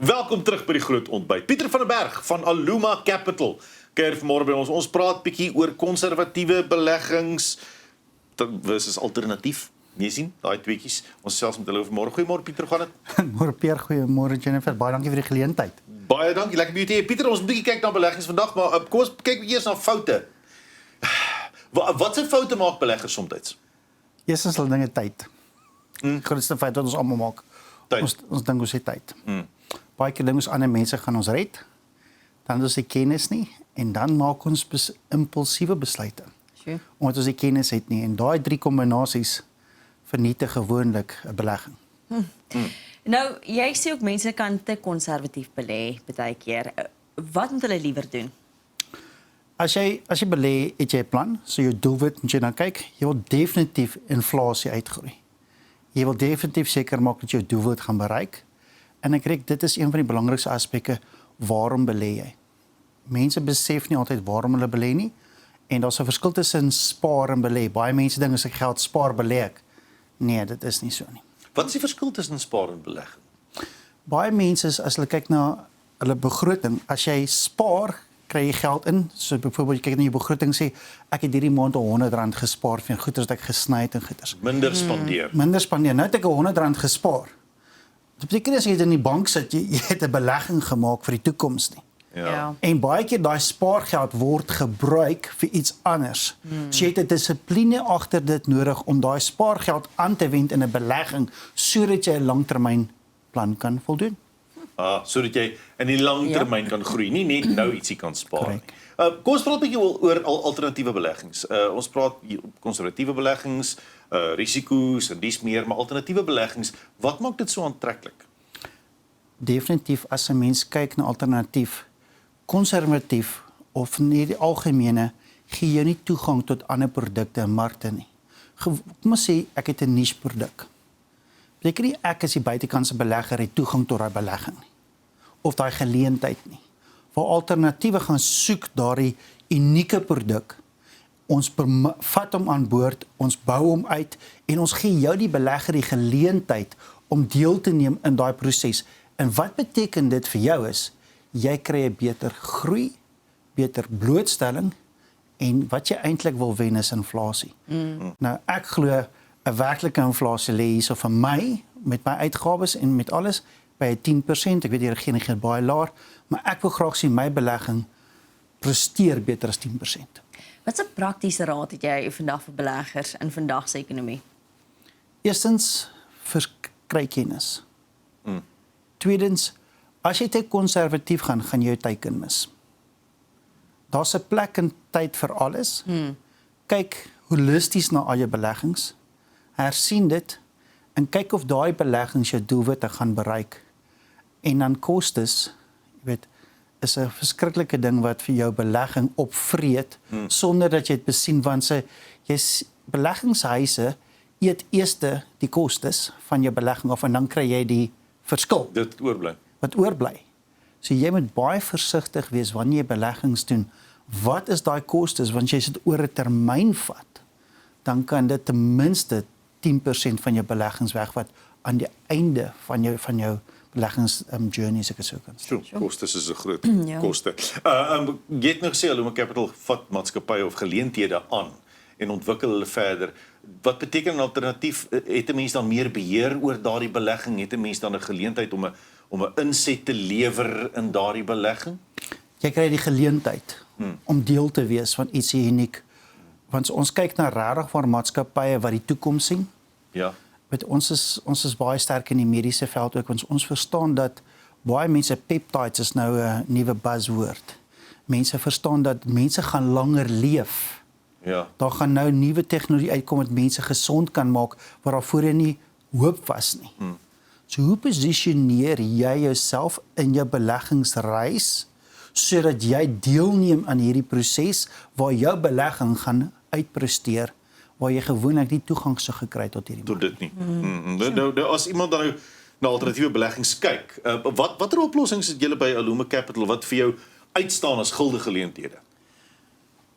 Welkom terug by die groot ontbyt. Pieter van der Berg van Aluma Capital. Kyk vanmôre by ons. Ons praat bietjie oor konservatiewe beleggings versus alternatief. Jy sien, daai tweetjies. Ons selfs met hulle vanmôre. Goeiemôre Pieter, hoe gaan dit? Môre Pierre, goeiemôre Jennifer. Baie dankie vir die geleentheid. Baie dankie. Lekker by jou. Pieter, ons moet bietjie kyk na beleggings vandag, maar kom ons kyk eers na foute. Wat se foute maak beleggers soms? Eerstens hulle dinge tyd. Grootste feit wat ons almal maak. Tyd. Ons dink ons het tyd. Baie keer dink ons ander mense gaan ons red. Dan het ons die kennis nie en dan maak ons impulsiewe besluite. Sure. Omdat ons die kennis het nie en daai drie kombinasies vernietig gewoonlik 'n belegging. Nou, jy sê ook mense kan te konservatief belê baie keer. Wat moet hulle liewer doen? As jy belê, het jy 'n plan, so jou doelwit moet jy dan kyk, jy wil definitief inflasie uitgroei. Jy wil definitief seker maak dat jy jou doelwit gaan bereik. En ek dink dit is een van die belangrikste aspekte waarom belê jy. Mense besef nie altyd waarom hulle belê nie en daar's 'n verskil tussen spaar en belê. Baie mense dink as ek geld spaar, belê ek. Nee, dit is nie so nie. Wat is die verskil tussen spaar en belegging? Baie mense as hulle kyk na hulle begroting, as jy spaar, kry jy geld in. So byvoorbeeld jy kyk na jou begroting sê ek het hierdie maand R100 gespaar vir goeders wat ek gesny het en goeders. Minder spandeer. Minder spandeer. Nou het ek R100 gespaar. Dit beteken as jy dit in die bank sit, jy het 'n belegging gemaak vir die toekoms nie. Ja. En baie keer daai spaargeld word gebruik vir iets anders. So jy het 'n dissipline agter dit nodig om daai spaargeld aan te wend in 'n belegging sodat jy 'n langtermynplan kan voldoen. Sodat jy in die lang termyn kan groei, nie net nou ietsie kan spaar nie. Correct. Kom ons praat 'n bietjie oor alternatiewe beleggings. Ons praat konservatiewe beleggings, risiko's en dis meer, maar alternatiewe beleggings, wat maak dit so aantreklik? Definitief as 'n mens kyk na alternatief, konservatief of nie die algemene gee jou nie toegang tot ander produkte en markte nie. Kom ons sê ek het 'n niche produk. Beteken nie ek as die buitekantse belegger het toegang tot daai belegging nie of daai geleentheid nie. Waar alternatiewe gaan soek daardie unieke produk. Ons vat hom aan boord, ons bou hom uit en ons gee jou die belegger die geleentheid om deel te neem in daai proses. En wat beteken dit vir jou is, jy kry 'n beter groei, beter blootstelling en wat jy eintlik wil wen is inflasie. Nou ek glo 'n werklike inflasie lê hierso vir my met my uitgawes en met alles by 10%. Ek weet die regering gee baie laer, maar ek wil graag sien my belegging presteer beter as 10%. Wat 'n praktiese raad het jy vandag vir beleggers in vandag se ekonomie? Eerstens, verkry kennis. Tweedens, as jy te konservatief gaan jy jou teiken mis. Daar's 'n plek en tyd vir alles. Kyk holisties na al jou beleggings. Hersien dit en kyk of daai beleggings jou doelwitte gaan bereik. En dan kostes, jy weet, is 'n verskriklike ding wat vir jou belegging opvreet sonder dat jy dit besien, want beleggingshuise eet eers die kostes van jou belegging af en dan kry jy die verskil Dit oorbly. wat oorbly. So jy moet baie versigtig wees wanneer jy beleggings doen. Wat is daai kostes? Want jy sit oor 'n termyn vat, dan kan dit ten minste 10% van jou beleggings wegvat aan die einde van jou beleggings journey, as ek dit sou kan sê. So, kostes is 'n groot Ja. koste. Jy het nou gesê Aluma Capital vat maatskappye of geleenthede aan en ontwikkel hulle verder. Wat beteken 'n alternatief? Het 'n mens dan meer beheer oor daardie belegging? Het 'n mens dan 'n geleentheid om 'n inset te lewer in daardie belegging? Jy kry die geleentheid om deel te wees van iets uniek. Want ons kyk na regtig waar maatskappye wat die toekoms sien. Ja. Met ons is baie sterk in die mediese veld ook, want ons verstaan dat baie mense peptides is nou 'n nuwe buzzword. Mense verstaan dat mense gaan langer leef. Ja. Daar gaan nou nuwe tegnologie uitkom wat mense gesond kan maak waar daar voorheen nie hoop was nie. So hoe posisioneer jy jouself in jou beleggingsreis sodat jy deelneem aan hierdie proses waar jou belegging gaan uitpresteer, waar jy gewoonlik nie toegang sou gekry het tot hierdie Tot dit nie. Nou, as iemand dan nou na alternatiewe beleggings kyk, watter oplossings het julle by Aluma Capital wat vir jou uitstaan as gulde geleenthede?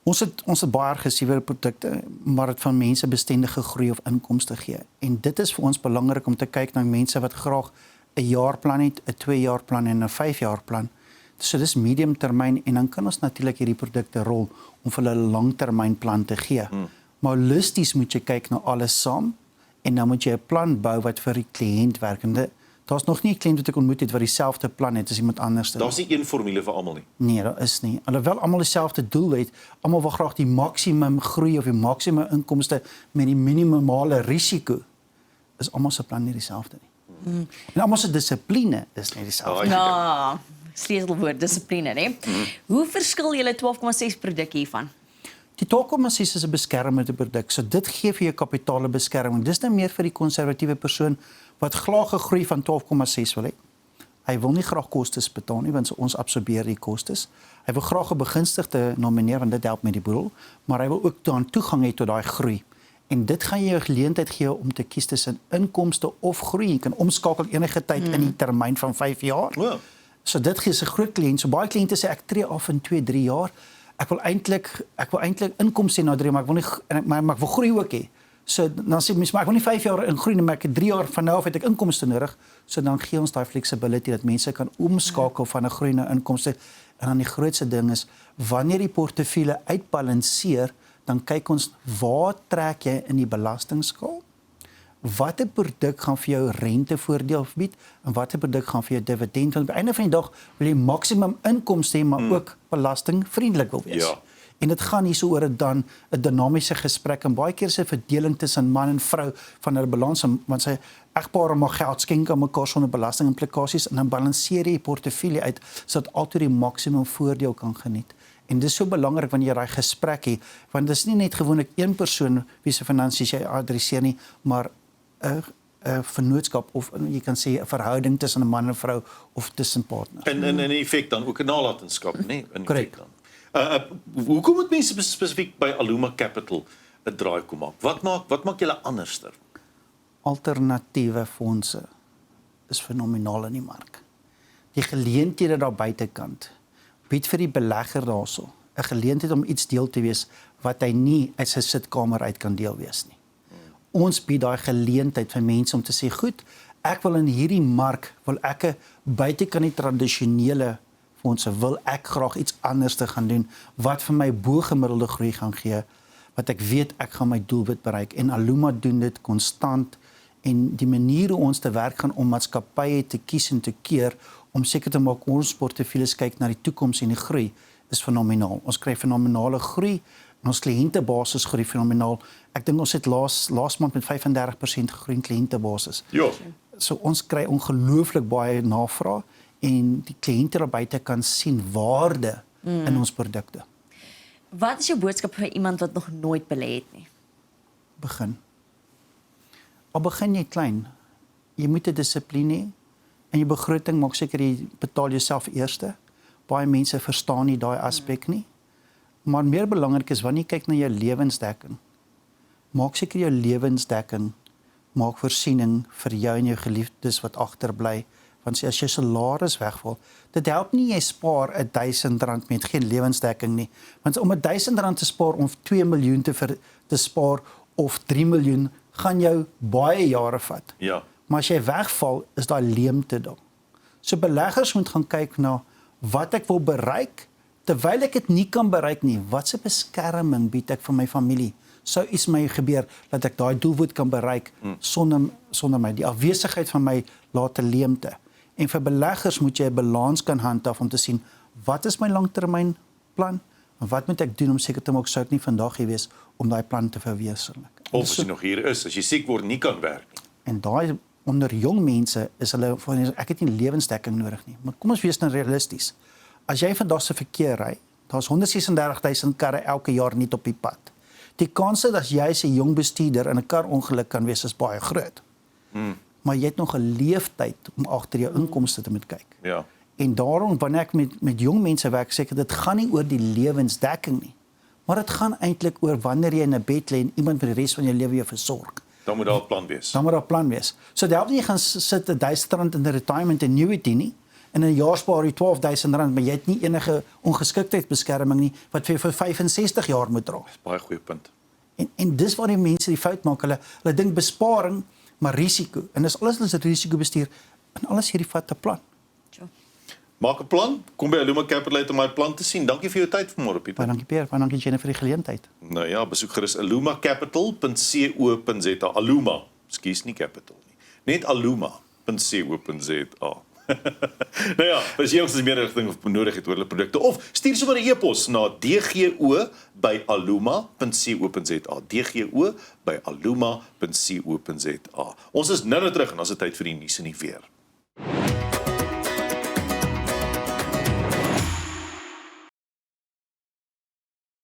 Ons het baie aggressiewe produkte, maar dit van mense bestendige groei of inkomste gee. En dit is vir ons belangrik om te kyk na mense wat graag 'n jaarplan het, 'n 2-jaarplan en 'n 5-jaarplan. So dis mediumtermyn en dan kan ons natuurlik hierdie produkte rol om vir hulle 'n langtermynplan te gee. Maar holisties moet jy kyk na alles saam en dan moet jy 'n plan bou wat vir die kliënt werk. En daar's nog nie 'n kliënt wat ek ontmoet het wat dieselfde plan het as iemand anders. Daar's nie een formule vir almal nie. Nee, daar is nie. Alhoewel almal dieselfde doel het, almal wil graag die maksimum groei of die maksimum inkomste met die minimale risiko. Is almal se plan nie dieselfde nie. En almal se dissipline is nie dieselfde nie. Ja, sleutelwoord dissipline, né? Hoe verskil julle 12,6 produk hiervan? Die 12,6 is 'n beskermende produk. So dit gee vir jou kapitale beskerming. Dis nou meer vir die konservatiewe persoon wat graag 'n groei van 12,6 wil hê. Hy wil nie graag kostes betaal nie want ons absorbeer die kostes. Hy wil graag 'n begunstigde nomineer want dit help met die boedel, maar hy wil ook toegang hê tot daai groei. En dit gaan jou geleentheid gee om te kies tussen inkomste of groei. Jy kan omskakel enige tyd in die termyn van 5 jaar. Ja. So dit gee 'n groot kliënt. So baie kliënte sê ek tree af in 2-3 jaar. Ek wil eintlik inkomste na 3, maar ek wil nie maar ek wil groei ook hê. So dan sê mense maar ek wil nie 5 jaar in groei nie, maar ek het 3 jaar van nou af het ek inkomste nodig. So dan gee ons daai flexibility dat mense kan omskakel van 'n groei na inkomste. En dan die grootste ding is wanneer die portefeulje uitbalanseer, dan kyk ons waar trek jy in die belastingskaal? Watter produk gaan vir jou rentevoordeel bied en watter produk gaan vir jou dividend? Want op die einde van die dag wil jy maksimum inkomste hê, maar ook belastingvriendelik wil wees. Ja. En dit gaan hierso oor 'n dinamiese gesprek en baie keer is 'n verdeling tussen man en vrou van hulle balans, want sy egpare mag geld skenk aan mekaar sonder belastingimplikasies en dan balanseer jy die portefeulje uit sodat altyd die maksimum voordeel kan geniet. En dis so belangrik wanneer jy daai gesprek het, want dis nie net gewoonlik een persoon wie se finansies jy adresseer nie, maar 'n vennootskap of jy kan sê 'n verhouding tussen 'n man en 'n vrou of tussen partners. En in effek dan ook 'n nalatenskap, nê? Korrek. Hoekom moet mense spesifiek by Aluma Capital 'n draai kom maak? Wat maak julle anderster? Alternatiewe fondse is fenomenaal in die mark. Die geleenthede daar buitekant bied vir die belegger daarso 'n geleentheid om iets deel te wees wat hy nie uit sy sitkamer uit kan deel wees nie. Ons bied daai geleentheid vir mense om te sê, goed, ek wil in hierdie mark, wil ek buitekant die tradisionele fondse, wil ek graag iets anders te gaan doen, wat vir my bo-gemiddelde groei gaan gee, wat ek weet ek gaan my doelwit bereik. En Aluma doen dit konstant, en die manier hoe ons te werk gaan om maatskappye te kies en te keer, om seker te maak ons portefeuilles kyk na die toekoms en die groei, is fenomenaal. Ons kry fenomenale groei, en ons kliëntebasis groei fenomenaal. Ek dink ons het laas maand met 35% gegroei in kliëntebasis. Ja. So ons kry ongelooflik baie navraag en die kliënte daar buite kan sien waarde in ons produkte. Wat is jou boodskap vir iemand wat nog nooit belê het nie? Begin. Al begin jy klein, jy moet 'n dissipline hê en jou begroting maak seker jy betaal jouself eerste. Baie mense verstaan nie daai aspek nie. Maar meer belangrik is wanneer jy kyk na jou lewensdekking. Maak seker jou lewensdekking maak voorsiening vir jou en jou geliefdes wat agterbly, want as jou salaris wegval, dit help nie jy spaar R1000 met geen lewensdekking nie, want om R1000 te spaar om 2 miljoen te spaar of 3 miljoen gaan jou baie jare vat. Ja. Maar as jy wegval, is daar leemte daar. So beleggers moet gaan kyk na wat ek wil bereik, terwyl ek dit nie kan bereik nie, watse beskerming bied ek vir my familie? Sou iets my gebeur dat ek daai doelwit kan bereik sonder my. Die afwesigheid van my laat 'n leemte. En vir beleggers moet jy 'n balans kan handhaaf om te sien wat is my langtermynplan en wat moet ek doen om seker te maak sou ek nie vandag hier wees om daai plan te verwesenlik. Of as jy nog hier is, as jy siek word, nie kan werk nie. En daai onder jong mense is hulle van ek het nie lewensdekking nodig nie. Maar kom ons wees nou realisties. As jy vandag se verkeer ry, daar's 136,000 karre elke jaar net op die pad. Die kans dat jy as 'n jong bestuurder in 'n karongeluk kan wees is baie groot. Maar jy het nog 'n leeftyd om agter jou inkomste te moet kyk. Ja. En daarom wanneer ek met jong mense werk, seker dit gaan nie oor die lewensdekking nie. Maar dit gaan eintlik oor wanneer jy in 'n bed lê en iemand vir die res van jou lewe jou versorg. Dan moet daar 'n plan wees. Dan moet daar 'n plan wees. So dit help nie jy gaan sit R1000 in 'n retirement annuity nie. En in 'n jaar spaar jy R12,000, maar jy het nie enige ongeskiktheidsbeskerming nie wat vir 65 jaar moet dra. Baie goeie punt. En dis waar die mense die fout maak. Hulle dink besparing, maar risiko. En as alles is risiko bestuur, En alles hierdie vat 'n plan. Sure. Maak 'n plan, kom by Aluma Capital uit om my plan te sien. Dankie vir jou tyd vanmôre, Pieter. Baie dankie Pierre, baie dankie Jennifer vir die geleentheid. Nou ja, besoek gerus alumacapital.co.za. Aluma, skus nie capital nie. Net aluma.co.za. Nou ja, as jy ons meer rigting of benodig het oor hulle produkte of stuur sommer 'n e-pos na dgo@aluma.co.za. dgo@aluma.co.za. Ons is nou terug en ons het tyd vir die nuus en die weer.